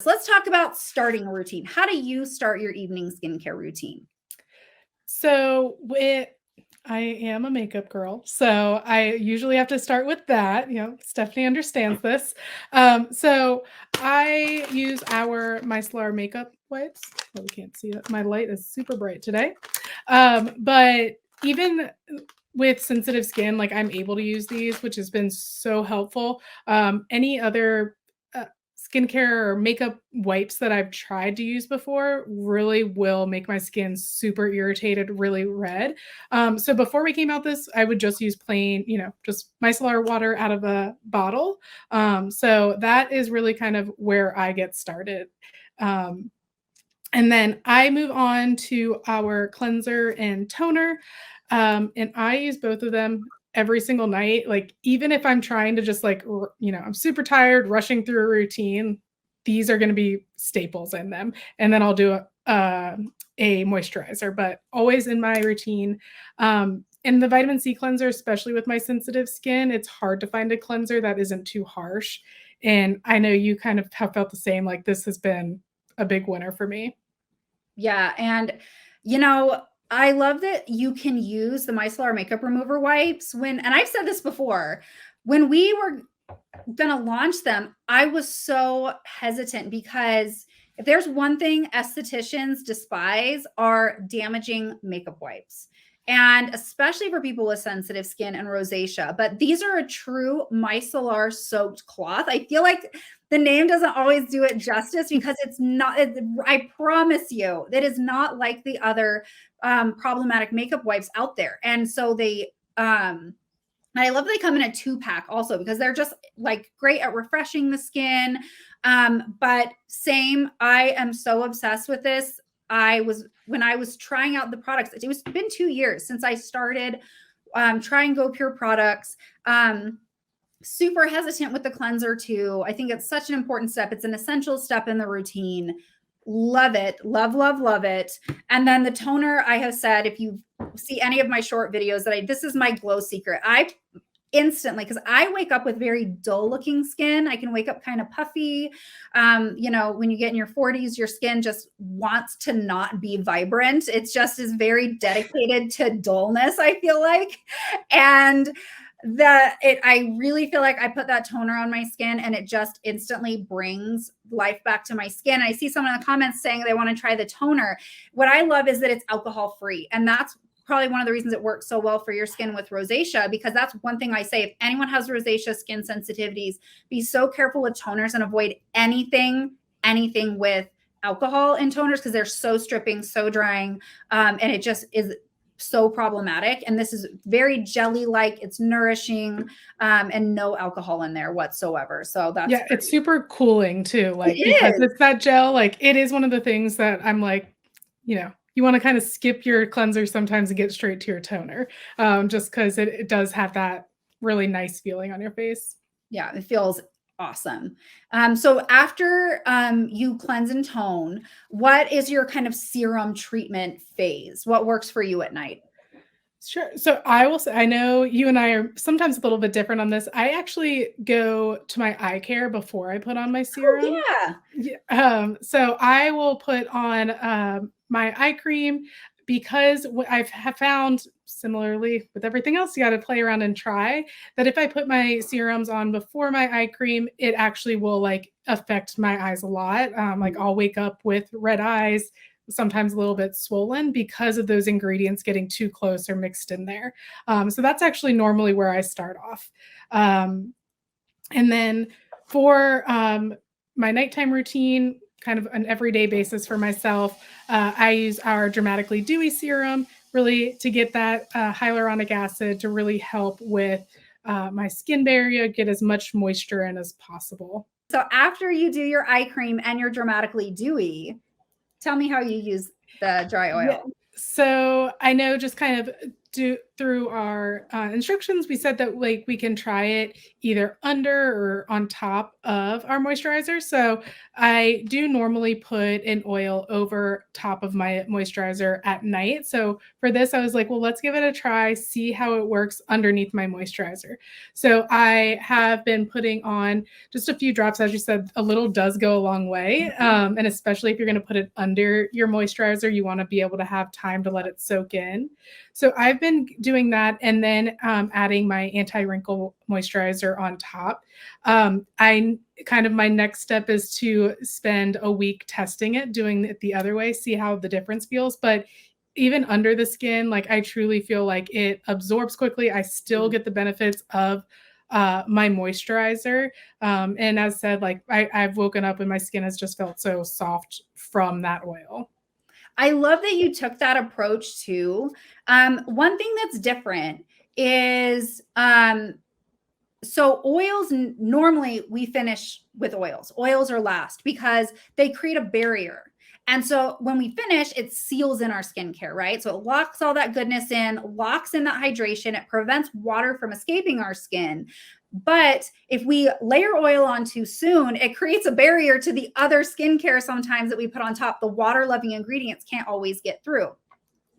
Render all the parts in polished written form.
So let's talk about starting a routine. How do you start your evening skincare routine? So I am a makeup girl, so I usually have to start with that. Stephanie understands this. So I use our micellar makeup wipes. Oh, we can't see that. My light is super bright today. But even with sensitive skin, like I'm able to use these, which has been so helpful. Any other skincare or makeup wipes that I've tried to use before really will make my skin super irritated, really red. So before we came out this, I would just use plain, just micellar water out of a bottle. So that is really kind of where I get started. And then I move on to our cleanser and toner. And I use both of them every single night. Like, even if I'm trying to just I'm super tired, rushing through a routine, these are going to be staples in them. And then I'll do a moisturizer, but always in my routine. And the vitamin C cleanser, especially with my sensitive skin, it's hard to find a cleanser that isn't too harsh. And I know you kind of have felt the same. Like, this has been a big winner for me. Yeah. And, I love that you can use the micellar makeup remover wipes and I've said this before, when we were going to launch them, I was so hesitant because if there's one thing estheticians despise are damaging makeup wipes. And especially for people with sensitive skin and rosacea. But these are a true micellar soaked cloth. I feel like the name doesn't always do it justice because it's not, I promise you, it is not like the other problematic makeup wipes out there. And so I love they come in a 2-pack also because they're just like great at refreshing the skin. But same, I am so obsessed with this. When I was trying out the products, it's been 2 years since I started trying goPure products. Super hesitant with the cleanser too. I think it's such an important step. It's an essential step in the routine. Love it. Love, love, love it. And then the toner, I have said, if you see any of my short videos this is my glow secret. I instantly, because I wake up with very dull looking skin. I can wake up kind of puffy. When you get in your 40s, your skin just wants to not be vibrant. It's just is very dedicated to dullness, I feel like. And I really feel like I put that toner on my skin and it just instantly brings life back to my skin. I see someone in the comments saying they want to try the toner. What I love is that it's alcohol free. And that's probably one of the reasons it works so well for your skin with rosacea, because that's one thing I say, if anyone has rosacea skin sensitivities, be so careful with toners and avoid anything with alcohol in toners because they're so stripping, so drying. And it just is so problematic. And this is very jelly-like, it's nourishing, and no alcohol in there whatsoever. So that's great. It's super cooling too. Because it's that gel, it is one of the things that I'm like, you want to kind of skip your cleanser sometimes and get straight to your toner, just because it does have that really nice feeling on your face. Yeah, it feels awesome. So after you cleanse and tone, what is your kind of serum treatment phase? What works for you at night? Sure. So I will say, I know you and I are sometimes a little bit different on this. I actually go to my eye care before I put on my serum. Oh, yeah. So I will put on my eye cream because have found, similarly with everything else, you got to play around and try, that if I put my serums on before my eye cream, it actually will affect my eyes a lot. I'll wake up with red eyes, sometimes a little bit swollen because of those ingredients getting too close or mixed in there. So that's actually normally where I start off. And then for my nighttime routine, kind of an everyday basis for myself, I use our Dramatically Dewy serum really to get that hyaluronic acid to really help with my skin barrier, get as much moisture in as possible. So after you do your eye cream and your Dramatically Dewy, tell me how you use the dry oil. Yeah. So I know just kind of through our instructions, we said that like we can try it either under or on top of our moisturizer. So I do normally put an oil over top of my moisturizer at night. So for this, I was like, well, let's give it a try, see how it works underneath my moisturizer. So I have been putting on just a few drops. As you said, a little does go a long way. And especially if you're going to put it under your moisturizer, you want to be able to have time to let it soak in. So I've been doing that and then adding my anti-wrinkle moisturizer on top. My next step is to spend a week testing it, doing it the other way, see how the difference feels. But even under the skin, like I truly feel like it absorbs quickly. I still get the benefits of my moisturizer. And as said, like I've woken up and my skin has just felt so soft from that oil. I love that you took that approach too. One thing that's different is so oils, normally we finish with oils. Oils are last because they create a barrier. And so when we finish, it seals in our skincare, right? So it locks all that goodness in, locks in that hydration. It prevents water from escaping our skin. But if we layer oil on too soon, it creates a barrier to the other skincare sometimes that we put on top. The water-loving ingredients can't always get through.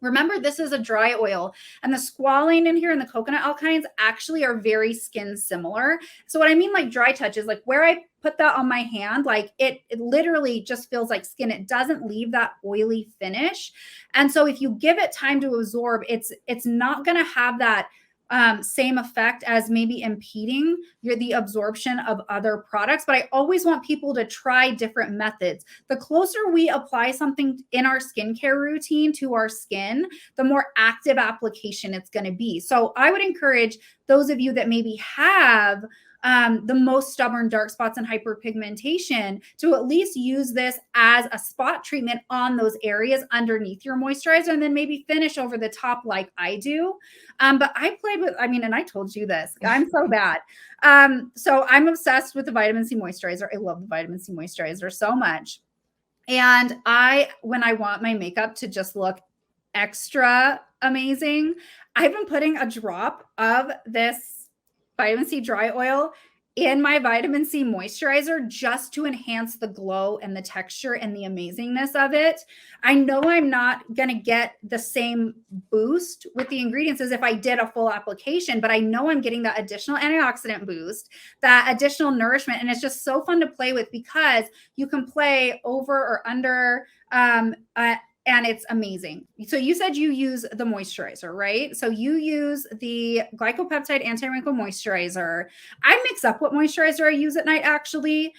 Remember, this is a dry oil, and the squalane in here and the coconut alkynes actually are very skin similar. So what I mean, like dry touches, like where I put that on my hand, like it literally just feels like skin. It doesn't leave that oily finish. And so if you give it time to absorb, it's not going to have that same effect as maybe impeding the absorption of other products. But I always want people to try different methods. The closer we apply something in our skincare routine to our skin, the more active application it's going to be. So I would encourage those of you that maybe have the most stubborn dark spots and hyperpigmentation to at least use this as a spot treatment on those areas underneath your moisturizer, and then maybe finish over the top like I do. But I played with, and I told you this, I'm so bad. So I'm obsessed with the vitamin C moisturizer. I love the vitamin C moisturizer so much. And when I want my makeup to just look extra amazing, I've been putting a drop of this vitamin C dry oil in my vitamin C moisturizer just to enhance the glow and the texture and the amazingness of it. I know I'm not going to get the same boost with the ingredients as if I did a full application, but I know I'm getting that additional antioxidant boost, that additional nourishment. And it's just so fun to play with because you can play over or under, and it's amazing. So you said you use the moisturizer, right? So you use the glycopeptide anti-wrinkle moisturizer. I mix up what moisturizer I use at night, actually.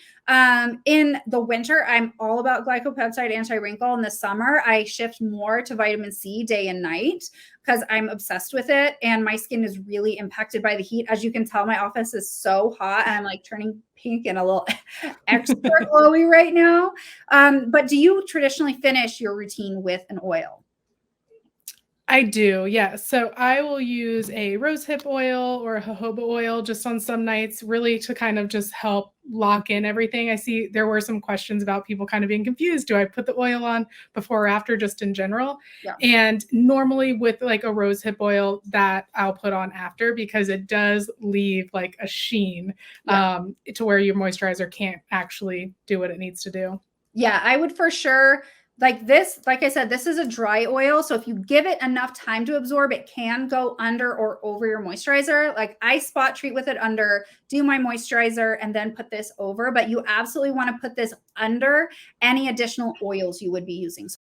In the winter, I'm all about glycopeptide anti-wrinkle. In the summer, I shift more to vitamin C day and night because I'm obsessed with it. And my skin is really impacted by the heat. As you can tell, my office is so hot and I'm like turning pink and a little extra glowy right now. But do you traditionally finish your routine with an oil? I do, yeah. So I will use a rosehip oil or a jojoba oil just on some nights, really to kind of just help lock in everything. I see there were some questions about people kind of being confused. Do I put the oil on before or after, just in general? Yeah. And normally with like a rosehip oil, that I'll put on after because it does leave like a sheen to where your moisturizer can't actually do what it needs to do. Yeah, I would for sure. Like this, like I said, this is a dry oil. So if you give it enough time to absorb, it can go under or over your moisturizer. Like I spot treat with it under, do my moisturizer, and then put this over. But you absolutely want to put this under any additional oils you would be using.